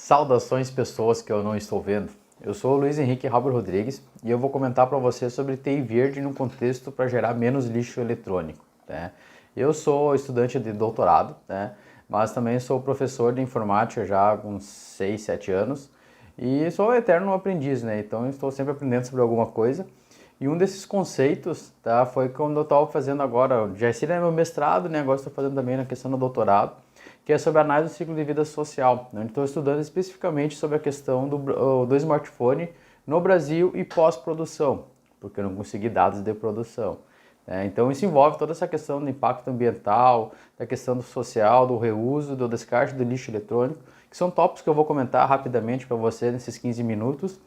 Saudações pessoas que eu não estou vendo. Eu sou o Luiz Henrique Halber Rodrigues e eu vou comentar para você sobre TI verde no contexto para gerar menos lixo eletrônico. Né? Eu sou estudante de doutorado, né? Mas também sou professor de informática já há uns 6, 7 anos e sou um eterno aprendiz, né? Então estou sempre aprendendo sobre alguma coisa. E um desses conceitos, tá, foi quando eu estava fazendo agora, já ensino meu mestrado, né? Agora estou fazendo também na questão do doutorado, que é sobre a análise do ciclo de vida social. Né? Estou estudando especificamente sobre a questão do smartphone no Brasil e pós-produção, porque eu não consegui dados de produção. Então isso envolve toda essa questão do impacto ambiental, da questão do social, do reuso, do descarte do lixo eletrônico, que são tópicos que eu vou comentar rapidamente para você nesses 15 minutos.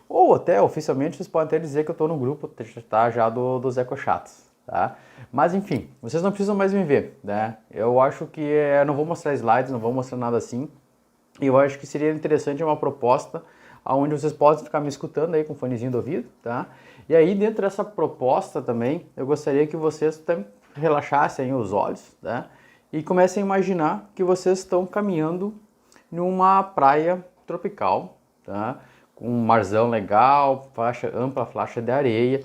Ou até, oficialmente, vocês podem até dizer que eu estou no grupo tá, já dos ecochatos, tá? Mas enfim, vocês não precisam mais me ver, né? Eu acho que eu não vou mostrar slides, não vou mostrar nada assim. E eu acho que seria interessante uma proposta onde vocês podem ficar me escutando aí com o fonezinho do ouvido, tá? E aí, dentro dessa proposta também, eu gostaria que vocês também relaxassem os olhos, tá? E comecem a imaginar que vocês estão caminhando numa praia tropical, tá? Com um marzão legal, ampla faixa de areia.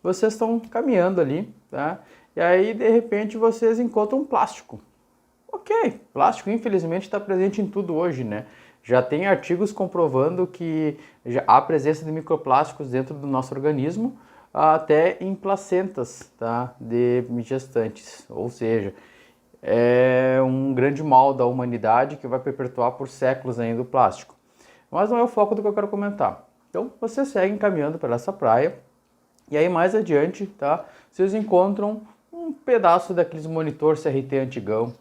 Vocês estão caminhando ali, tá? E aí, de repente, vocês encontram um plástico. Ok, plástico infelizmente está presente em tudo hoje, né? Já tem artigos comprovando que já há presença de microplásticos dentro do nosso organismo, até em placentas, tá? De gestantes. Ou seja, é um grande mal da humanidade que vai perpetuar por séculos ainda o plástico. Mas não é o foco do que eu quero comentar. Então, vocês seguem caminhando por essa praia e aí mais adiante, tá? Vocês encontram um pedaço daqueles monitor CRT antigão.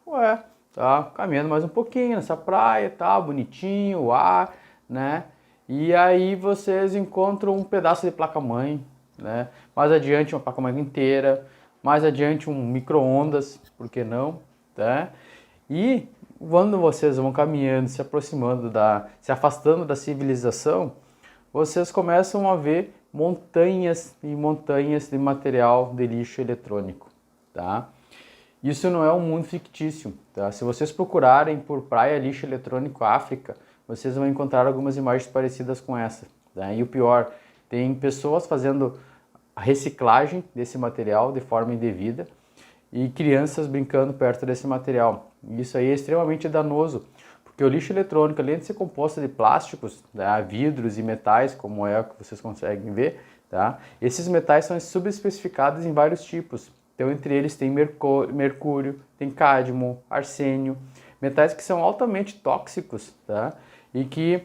Ué, tá caminhando mais um pouquinho nessa praia, tá bonitinho, o ar, né? E aí vocês encontram um pedaço de placa-mãe, né? Mais adiante uma placa-mãe inteira, mais adiante um micro-ondas, por que não, tá? E quando vocês vão caminhando, se aproximando se afastando da civilização, vocês começam a ver montanhas e montanhas de material de lixo eletrônico, tá? Isso não é um mundo fictício, tá? Se vocês procurarem por praia lixo eletrônico África, vocês vão encontrar algumas imagens parecidas com essa, tá? E o pior, tem pessoas fazendo a reciclagem desse material de forma indevida e crianças brincando perto desse material. Isso aí é extremamente danoso, porque o lixo eletrônico, além de ser composto de plásticos, tá, vidros e metais, como é o que vocês conseguem ver, tá? Esses metais são subespecificados em vários tipos. Então, entre eles tem mercúrio, tem cádmio, arsênio, metais que são altamente tóxicos, tá? E que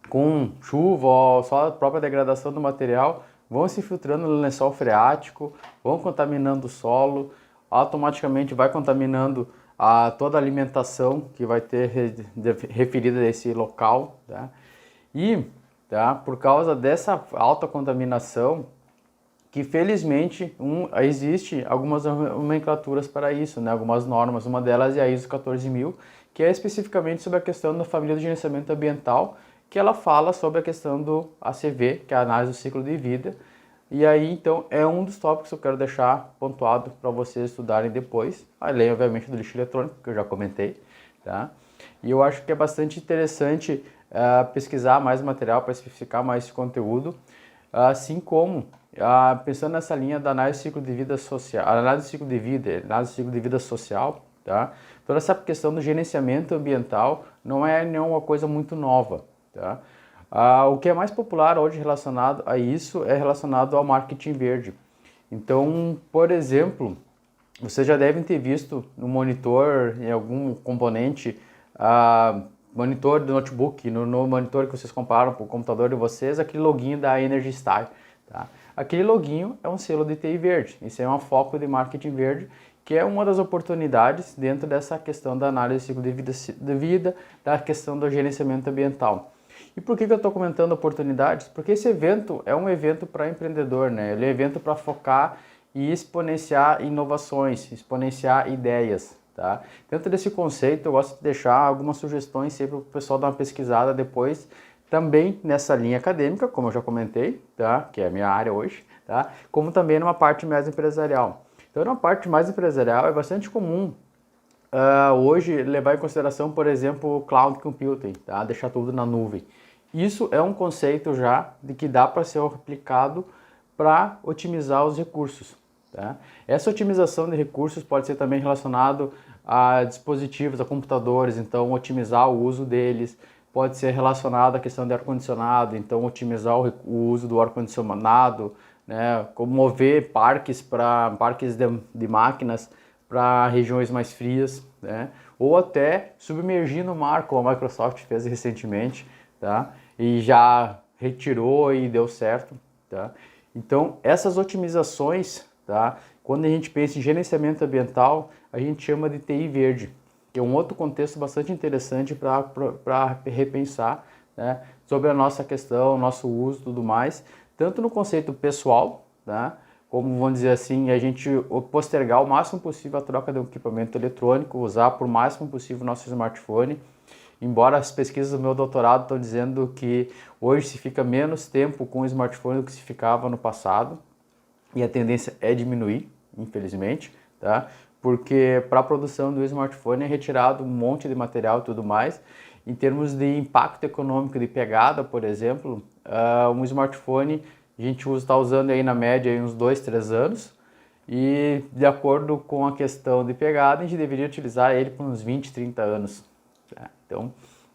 com chuva ou só a própria degradação do material vão se filtrando no lençol freático, vão contaminando o solo, automaticamente vai contaminando toda a alimentação que vai ter referida a esse local, tá? E tá, por causa dessa alta contaminação, que felizmente existe algumas nomenclaturas para isso, né? Algumas normas, uma delas é a ISO 14000, que é especificamente sobre a questão da família de gerenciamento ambiental, que ela fala sobre a questão do ACV, que é a análise do ciclo de vida, e aí então é um dos tópicos que eu quero deixar pontuado para vocês estudarem depois, além obviamente do lixo eletrônico, que eu já comentei, tá? E eu acho que é bastante interessante pesquisar mais material para especificar mais esse conteúdo, assim como pensando nessa linha da análise do ciclo de vida social, análise do ciclo de vida, análise do ciclo de vida social, tá? Toda essa questão do gerenciamento ambiental não é nenhuma coisa muito nova, tá? O que é mais popular hoje relacionado a isso é relacionado ao marketing verde. Então, por exemplo, vocês já devem ter visto no monitor, em algum componente, monitor do notebook, no monitor que vocês comparam com o computador de vocês, aquele loginho da Energy Star, tá? Aquele loginho é um selo de TI verde, isso é um foco de marketing verde, que é uma das oportunidades dentro dessa questão da análise de ciclo de vida, da questão do gerenciamento ambiental. E por que eu estou comentando oportunidades? Porque esse evento é um evento para empreendedor, né? Ele é um evento para focar e exponenciar inovações, exponenciar ideias, tá? Dentro desse conceito, eu gosto de deixar algumas sugestões sempre para o pessoal dar uma pesquisada depois, também nessa linha acadêmica, como eu já comentei, tá? Que é a minha área hoje, tá? Como também numa parte mais empresarial. Então, na parte mais empresarial, é bastante comum hoje levar em consideração, por exemplo, cloud computing, tá? Deixar tudo na nuvem. Isso é um conceito já de que dá para ser aplicado para otimizar os recursos. Tá? Essa otimização de recursos pode ser também relacionado a dispositivos, a computadores, então otimizar o uso deles. Pode ser relacionado à questão de ar-condicionado, então otimizar o uso do ar-condicionado, né? Como mover parques de máquinas para regiões mais frias, né? Ou até submergir no mar, como a Microsoft fez recentemente, tá? E já retirou e deu certo, tá? Então, essas otimizações, tá? Quando a gente pensa em gerenciamento ambiental, a gente chama de TI verde, que é um outro contexto bastante interessante para repensar, né? Sobre a nossa questão, nosso uso e tudo mais, tanto no conceito pessoal, tá? Como, vamos dizer assim, a gente postergar o máximo possível a troca de um equipamento eletrônico, usar por máximo possível o nosso smartphone. Embora as pesquisas do meu doutorado estão dizendo que hoje se fica menos tempo com o smartphone do que se ficava no passado, e a tendência é diminuir, infelizmente, tá? Porque para a produção do smartphone é retirado um monte de material e tudo mais. Em termos de impacto econômico de pegada, por exemplo, um smartphone a gente está usando aí na média aí uns 2, 3 anos, e de acordo com a questão de pegada, a gente deveria utilizar ele por uns 20, 30 anos. Tá? Então,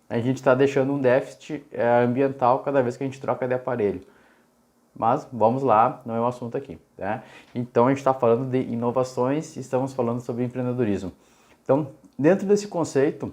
a gente está deixando um déficit ambiental cada vez que a gente troca de aparelho. Mas vamos lá, não é o assunto aqui. Tá? Então, a gente está falando de inovações e estamos falando sobre empreendedorismo. Então, dentro desse conceito,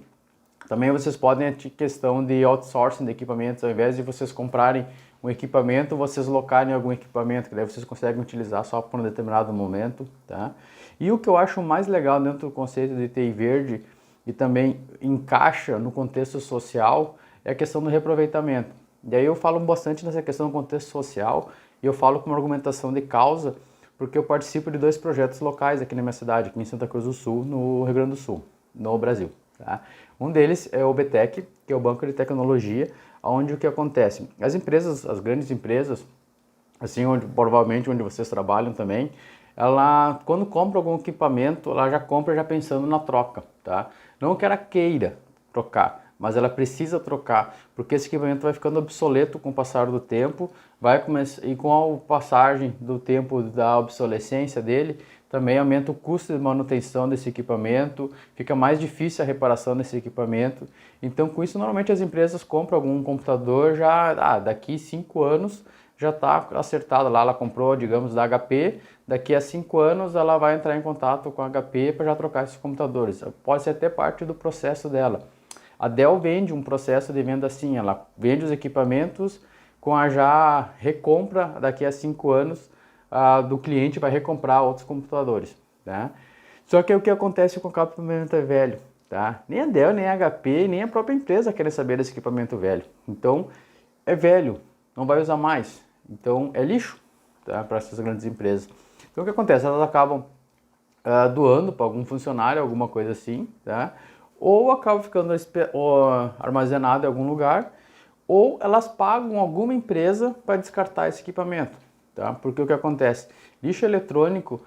também vocês podem ter questão de outsourcing de equipamentos. Ao invés de vocês comprarem um equipamento, vocês locarem algum equipamento, que daí vocês conseguem utilizar só por um determinado momento. Tá? E o que eu acho mais legal dentro do conceito de TI verde, e também encaixa no contexto social, é a questão do reaproveitamento. E aí eu falo bastante nessa questão do contexto social, e eu falo com uma argumentação de causa, porque eu participo de 2 projetos locais aqui na minha cidade, aqui em Santa Cruz do Sul, no Rio Grande do Sul, no Brasil. Tá? Um deles é o BTEC, que é o Banco de Tecnologia, onde o que acontece? As empresas, as grandes empresas, assim, provavelmente onde vocês trabalham também, ela, quando compra algum equipamento, ela já compra já pensando na troca, tá? Não que ela queira trocar, mas ela precisa trocar, porque esse equipamento vai ficando obsoleto com o passar do tempo, vai começar, e com a passagem do tempo da obsolescência dele, também aumenta o custo de manutenção desse equipamento, fica mais difícil a reparação desse equipamento. Então, com isso, normalmente as empresas compram algum computador já, daqui 5 anos já está acertado lá, ela comprou, digamos, da HP, daqui a 5 anos ela vai entrar em contato com a HP para já trocar esses computadores. Pode ser até parte do processo dela. A Dell vende um processo de venda assim, ela vende os equipamentos com a já recompra daqui a 5 anos, do cliente vai recomprar outros computadores. Tá? Só que o que acontece com o equipamento é velho. Tá? Nem a Dell, nem a HP, nem a própria empresa querem saber desse equipamento velho. Então, é velho, não vai usar mais. Então, é lixo, tá? Para essas grandes empresas. Então, o que acontece? Elas acabam doando para algum funcionário, alguma coisa assim, tá? Ou acabam ficando armazenado em algum lugar, ou elas pagam alguma empresa para descartar esse equipamento, tá? Porque o que acontece? Lixo eletrônico,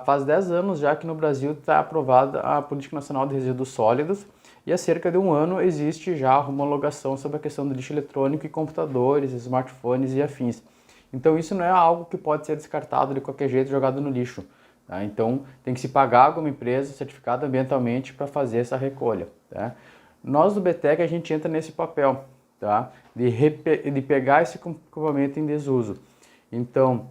faz 10 anos já que no Brasil está aprovada a Política Nacional de Resíduos Sólidos, e há cerca de 1 ano existe já a homologação sobre a questão do lixo eletrônico e computadores, smartphones e afins. Então isso não é algo que pode ser descartado de qualquer jeito, jogado no lixo. Tá? Então tem que se pagar alguma empresa certificada ambientalmente para fazer essa recolha. Tá? Nós do BTEC a gente entra nesse papel, tá? de pegar esse equipamento em desuso. Então,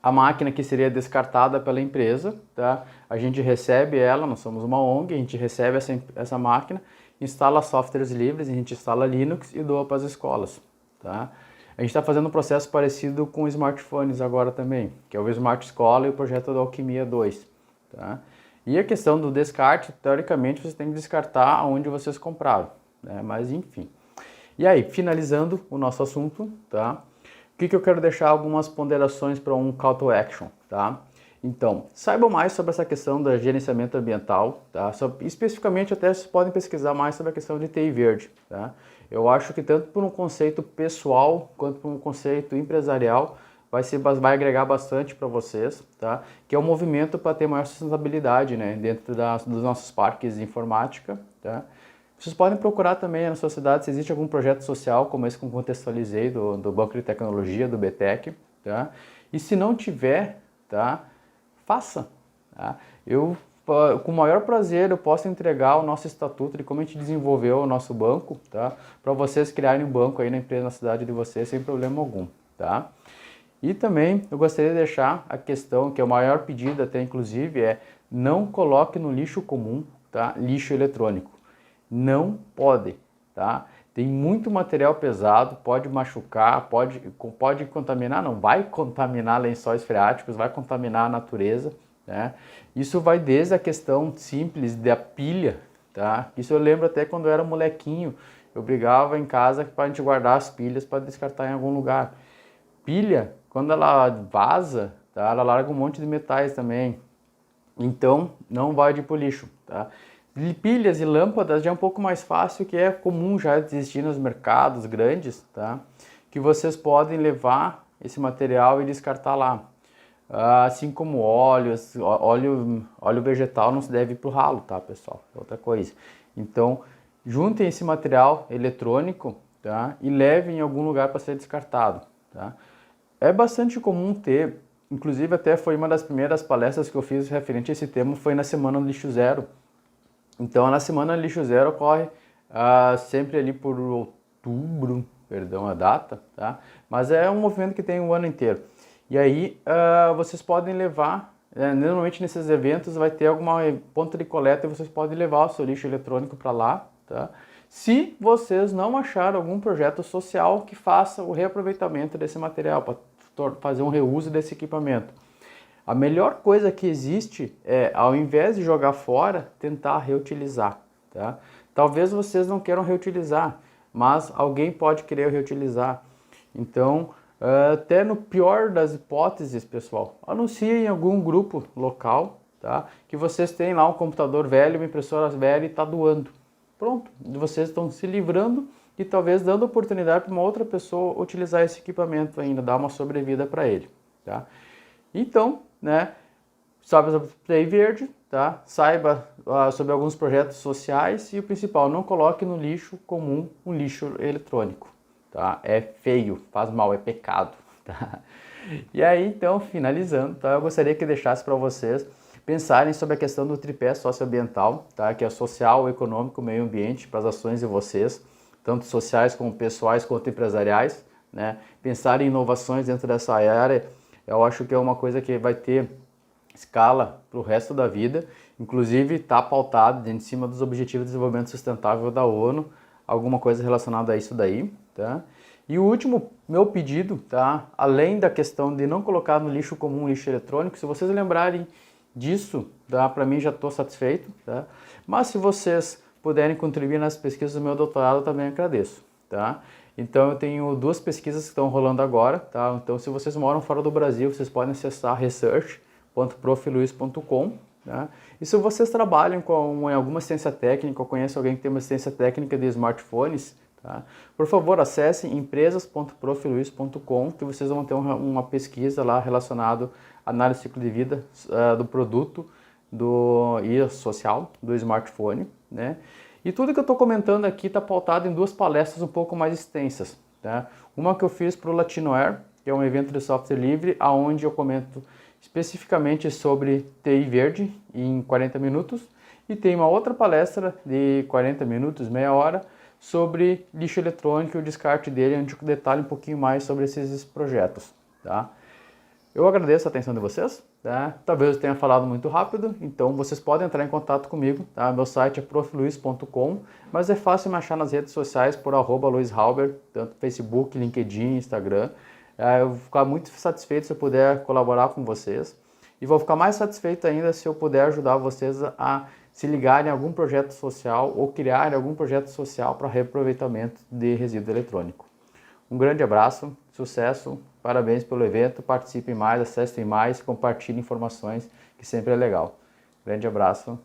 a máquina que seria descartada pela empresa, tá? A gente recebe ela, nós somos uma ONG, a gente recebe essa máquina, instala softwares livres, a gente instala Linux e doa para as escolas. Tá? A gente está fazendo um processo parecido com smartphones agora também, que é o Smart Escola e o projeto da Alquimia 2. Tá? E a questão do descarte, teoricamente, você tem que descartar onde vocês compraram, né? Mas enfim. E aí, finalizando o nosso assunto, tá? O que eu quero deixar algumas ponderações para um call to action, tá? Então, saibam mais sobre essa questão do gerenciamento ambiental, tá? Especificamente, até vocês podem pesquisar mais sobre a questão de TI verde, tá? Eu acho que tanto por um conceito pessoal quanto por um conceito empresarial, vai agregar bastante para vocês, tá? Que é um movimento para ter maior sustentabilidade, né? Dentro dos nossos parques de informática, tá? Vocês podem procurar também na sua cidade se existe algum projeto social, como esse que eu contextualizei, do Banco de Tecnologia, do BTEC, tá? E se não tiver, tá? Faça, tá? Eu, com o maior prazer, eu posso entregar o nosso estatuto de como a gente desenvolveu o nosso banco, tá? Para vocês criarem um banco aí na empresa, na cidade de vocês, sem problema algum, tá? E também eu gostaria de deixar a questão, que é o maior pedido até inclusive, é não coloque no lixo comum, tá? Lixo eletrônico. Não pode, tá? Tem muito material pesado, pode machucar, pode contaminar, não vai contaminar lençóis freáticos, vai contaminar a natureza, né? Isso vai desde a questão simples da pilha, tá? Isso eu lembro até quando eu era molequinho, eu brigava em casa para a gente guardar as pilhas para descartar em algum lugar. Pilha, quando ela vaza, tá? Ela larga um monte de metais também, então não vai de pro lixo, tá? Pilhas e lâmpadas já é um pouco mais fácil, que é comum já existir nos mercados grandes, tá? Que vocês podem levar esse material e descartar lá. Assim como óleo vegetal não se deve ir pro ralo, tá, pessoal? É outra coisa. Então, juntem esse material eletrônico, tá? E levem em algum lugar para ser descartado, tá? É bastante comum ter, inclusive até foi uma das primeiras palestras que eu fiz referente a esse tema, foi na Semana do Lixo Zero. Então, na Semana Lixo Zero ocorre sempre ali por outubro, perdão a data, tá? Mas é um movimento que tem o ano inteiro. E aí, vocês podem levar, normalmente nesses eventos vai ter alguma ponta de coleta e vocês podem levar o seu lixo eletrônico para lá, tá? Se vocês não acharem algum projeto social que faça o reaproveitamento desse material, para fazer um reuso desse equipamento. A melhor coisa que existe é, ao invés de jogar fora, tentar reutilizar, tá? Talvez vocês não queiram reutilizar, mas alguém pode querer reutilizar. Então, até no pior das hipóteses, pessoal, anuncie em algum grupo local, tá? Que vocês têm lá um computador velho, uma impressora velha e está doando. Pronto, vocês estão se livrando e talvez dando oportunidade para uma outra pessoa utilizar esse equipamento ainda, dar uma sobrevida para ele, tá? Então, né, sabe sobre Play Verde, tá? Saiba sobre alguns projetos sociais e o principal, não coloque no lixo comum um lixo eletrônico, tá? É feio, faz mal, é pecado, tá? E aí, então, finalizando, tá? Eu gostaria que deixasse para vocês pensarem sobre a questão do tripé socioambiental, tá? Que é social, econômico, meio ambiente, para as ações de vocês, tanto sociais como pessoais quanto empresariais, né? Pensar em inovações dentro dessa área, eu acho que é uma coisa que vai ter escala para o resto da vida, inclusive está pautado em cima dos Objetivos de Desenvolvimento Sustentável da ONU, alguma coisa relacionada a isso daí, tá? E o último, meu pedido, tá? Além da questão de não colocar no lixo comum lixo eletrônico, se vocês lembrarem disso, tá? Para mim já estou satisfeito, tá? Mas se vocês puderem contribuir nas pesquisas do meu doutorado, eu também agradeço, tá? Então eu tenho duas pesquisas que estão rolando agora, tá? Então se vocês moram fora do Brasil, vocês podem acessar research.profluiz.com, tá? E se vocês trabalham em alguma ciência técnica ou conhecem alguém que tem uma ciência técnica de smartphones, tá? Por favor, acessem empresas.profluiz.com que vocês vão ter uma pesquisa lá relacionada à análise do ciclo de vida do produto e social do smartphone, né? E tudo que eu estou comentando aqui está pautado em duas palestras um pouco mais extensas, tá? Uma que eu fiz para o Latinoair, que é um evento de software livre, onde eu comento especificamente sobre TI verde em 40 minutos, e tem uma outra palestra de 40 minutos, meia hora, sobre lixo eletrônico e o descarte dele, onde eu detalho um pouquinho mais sobre esses projetos, tá? Eu agradeço a atenção de vocês, tá? Talvez eu tenha falado muito rápido, então vocês podem entrar em contato comigo, tá? Meu site é profluiz.com, mas é fácil me achar nas redes sociais por @luizhalber, tanto Facebook, LinkedIn, Instagram. Eu vou ficar muito satisfeito se eu puder colaborar com vocês e vou ficar mais satisfeito ainda se eu puder ajudar vocês a se ligarem em algum projeto social ou criarem algum projeto social para reaproveitamento de resíduo eletrônico. Um grande abraço, sucesso, parabéns pelo evento, participem mais, acessem mais, compartilhem informações, que sempre é legal. Grande abraço.